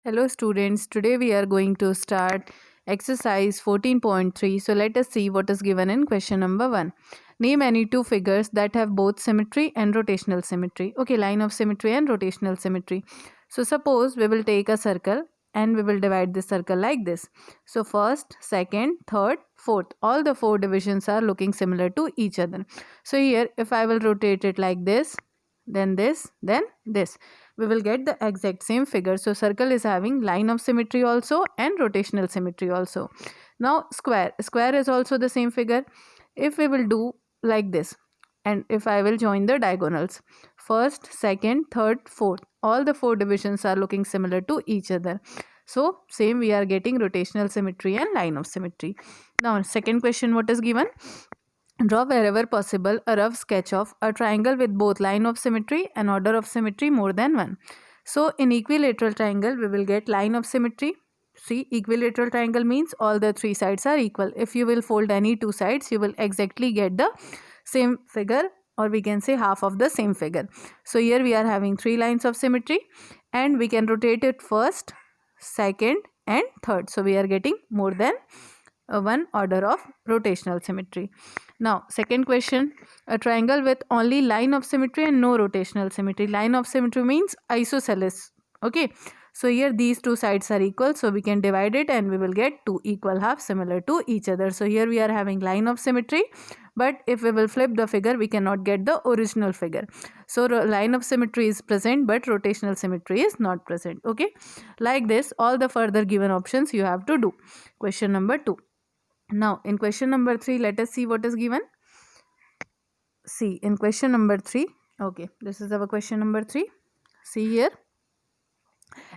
Hello students, today we are going to start exercise 14.3. So let us see what is given in question number 1. Name any two figures that have both symmetry and rotational symmetry. Okay, line of symmetry and rotational symmetry. So suppose we will take a circle and we will divide this circle like this. So first, second, third, fourth. All the four divisions are looking similar to each other. So here if I will rotate it like this, then this, we will get the exact same figure. So circle is having line of symmetry also and rotational symmetry also. Now square is also the same figure. If we will do like this, and if I will join the diagonals, first, second, third, fourth, all the four divisions are looking similar to each other. So same, we are getting rotational symmetry and line of symmetry. Now second question, what is given? Draw wherever possible a rough sketch of a triangle with both line of symmetry and order of symmetry more than one. So in equilateral triangle, we will get line of symmetry. See, equilateral triangle means all the three sides are equal. If you will fold any two sides, you will exactly get the same figure, or we can say half of the same figure. So here we are having three lines of symmetry and we can rotate it first, second and third. So we are getting more than one order of rotational symmetry. Now second question, a triangle with only line of symmetry and no rotational symmetry. Line of symmetry means isosceles. Okay, so here these two sides are equal, so we can divide it and we will get two equal halves similar to each other. So here we are having line of symmetry, but if we will flip the figure, we cannot get the original figure. So line of symmetry is present but rotational symmetry is not present. Okay, like this all the further given options you have to do. Question number 2. Now in question number 3, let us see what is given. See, in question number 3, okay, this is our question number 3. See here,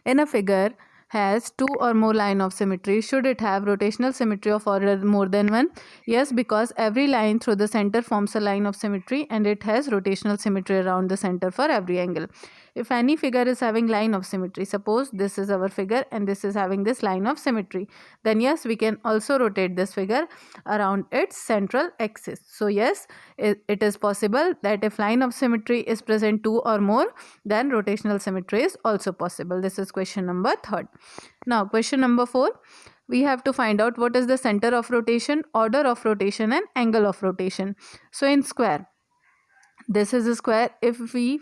in a figure has two or more line of symmetry, should it have rotational symmetry of order more than one? Yes, because every line through the center forms a line of symmetry and it has rotational symmetry around the center for every angle. If any figure is having line of symmetry, suppose this is our figure and this is having this line of symmetry, then yes, we can also rotate this figure around its central axis. So yes, it is possible that if line of symmetry is present two or more, then rotational symmetry is also possible. This is question number 3. Now question number 4, we have to find out what is the center of rotation, order of rotation and angle of rotation. So in square, this is a square. If we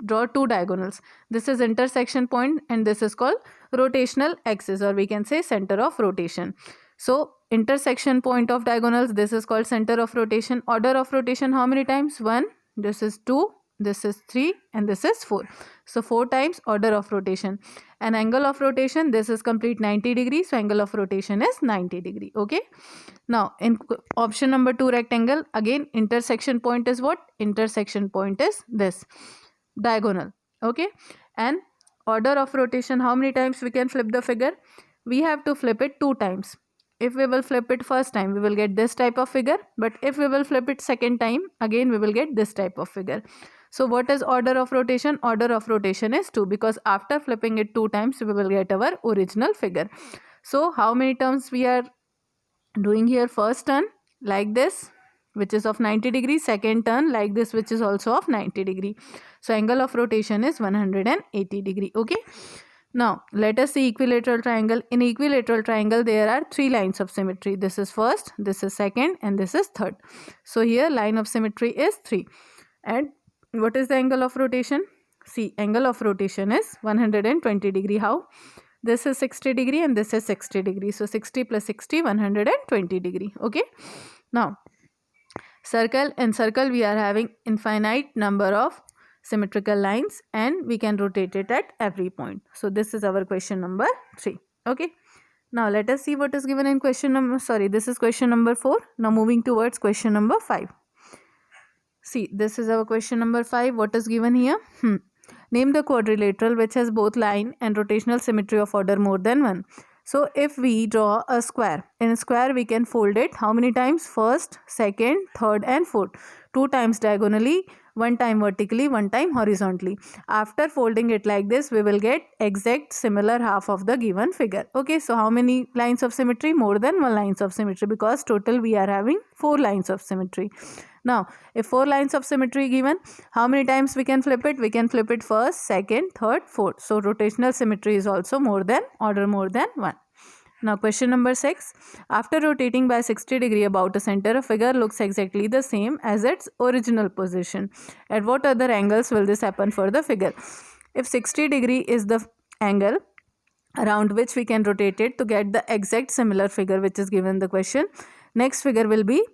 draw two diagonals, this is intersection point and this is called rotational axis, or we can say center of rotation. So intersection point of diagonals, this is called center of rotation. Order of rotation, how many times? 1, this is 2, this is 3 and this is 4. So 4 times order of rotation. And angle of rotation, this is complete 90 degrees, so angle of rotation is 90 degree. Okay, now in option number 2, rectangle, again intersection point is what? Intersection point is this diagonal. Okay, and order of rotation, how many times we can flip the figure? We have to flip it 2 times. If we will flip it first time, we will get this type of figure, but if we will flip it second time, again we will get this type of figure. So what is order of rotation? Order of rotation is 2, because after flipping it 2 times, we will get our original figure. So how many terms we are doing here? First turn like this, which is of 90 degrees, second turn like this, which is also of 90 degree. So angle of rotation is 180 degree. Okay, now let us see equilateral triangle. In equilateral triangle, there are 3 lines of symmetry. This is first, this is second and this is third. So here line of symmetry is 3. And what is the angle of rotation? See, angle of rotation is 120 degree. How? This is 60 degree and this is 60 degree. So 60 plus 60, 120 degree. Okay, now circle, in circle we are having infinite number of symmetrical lines and we can rotate it at every point. So this is our question number 3. Okay, now let us see what is given in question number, this is question number 4. Now moving towards question number 5. See, this is our question number 5. What is given here? Name the quadrilateral which has both line and rotational symmetry of order more than 1. So if we draw a square, in a square we can fold it how many times? First, second, third and fourth. 2 times diagonally, one time vertically, one time horizontally. After folding it like this, we will get exact similar half of the given figure. Okay, so how many lines of symmetry? More than one lines of symmetry, because total we are having 4 lines of symmetry. Now, if 4 lines of symmetry given, how many times we can flip it? We can flip it first, second, third, fourth. So rotational symmetry is also more than 1. Now question number 6. After rotating by 60 degree about a center, a figure looks exactly the same as its original position. At what other angles will this happen for the figure? If 60 degree is the angle around which we can rotate it to get the exact similar figure which is given the question, next figure will be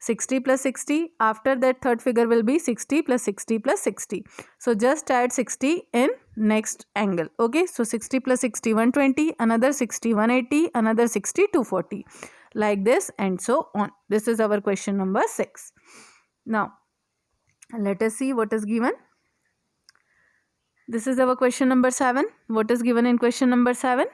60 plus 60. After that, third figure will be 60 plus 60 plus 60. So just add 60 in next angle. Okay, so 60 plus 60 120, another 60 180, another 60 240, like this and so on. This is our question number 6. Now let us see what is given. This is our question number 7. What is given in question number 7?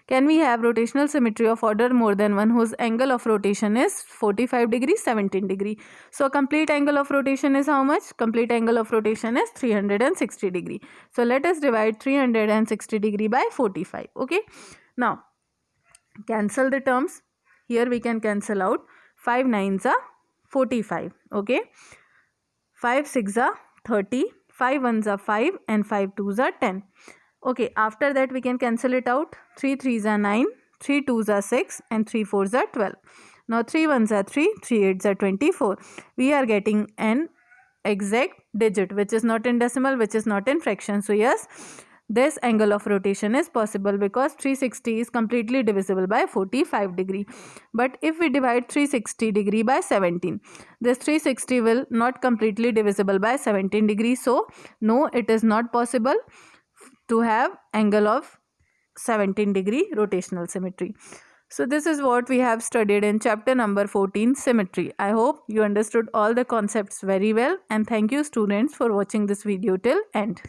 Can we have rotational symmetry of order more than one whose angle of rotation is 45 degree, 17 degree? So a complete angle of rotation is how much? Complete angle of rotation is 360 degree. So let us divide 360 degree by 45. Okay. Now cancel the terms. Here we can cancel out 5 9s are 45. Okay. 5 6 are 30. 5 1s are 5 and 5 2s are 10. Okay, after that we can cancel it out. 3 3s are 9, 3 2s are 6 and 3 4s are 12. Now 3 1s are 3, 3 8s are 24. We are getting an exact digit which is not in decimal, which is not in fraction. So yes, this angle of rotation is possible because 360 is completely divisible by 45 degree. But if we divide 360 degree by 17, this 360 will not completely divisible by 17 degree. So no, it is not possible to have angle of 17 degree rotational symmetry. So this is what we have studied in chapter number 14, symmetry. I hope you understood all the concepts very well, and thank you students for watching this video till end.